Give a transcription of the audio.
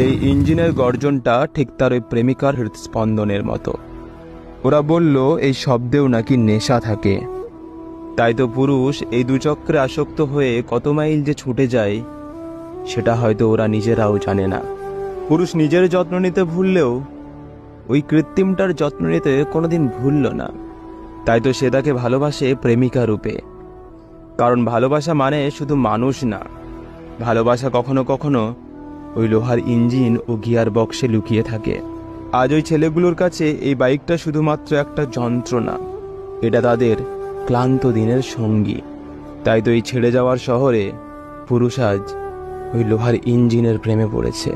এই ইঞ্জিনের গর্জনটা ঠিক তার ওই প্রেমিকার হৃদস্পন্দনের মতো। ওরা বলল এই শব্দেও নাকি নেশা থাকে। তাই তো পুরুষ এই দুচক্রে আসক্ত হয়ে কত মাইল যে ছুটে যায় সেটা হয়তো ওরা নিজেরাও জানে না। পুরুষ নিজের যত্ন নিতে ভুললেও ওই কৃত্রিমটার যত্ন নিতে কোনোদিন ভুলল না। তাই তো সে তাকে ভালোবাসে প্রেমিকা রূপে। কারণ ভালোবাসা মানে শুধু মানুষ না, ভালোবাসা কখনো কখনো ওই লোহার ইঞ্জিন ও গিয়ার বক্সে লুকিয়ে থাকে। আজ ওই ছেলেগুলোর কাছে এই বাইকটা শুধুমাত্র একটা যন্ত্রণা, এটা তাদের ক্লান্ত দিনের সঙ্গী। তাই তো এই ছেড়ে যাওয়ার শহরে পুরুষ আজ ওই লোহার ইঞ্জিনের প্রেমে পড়েছে।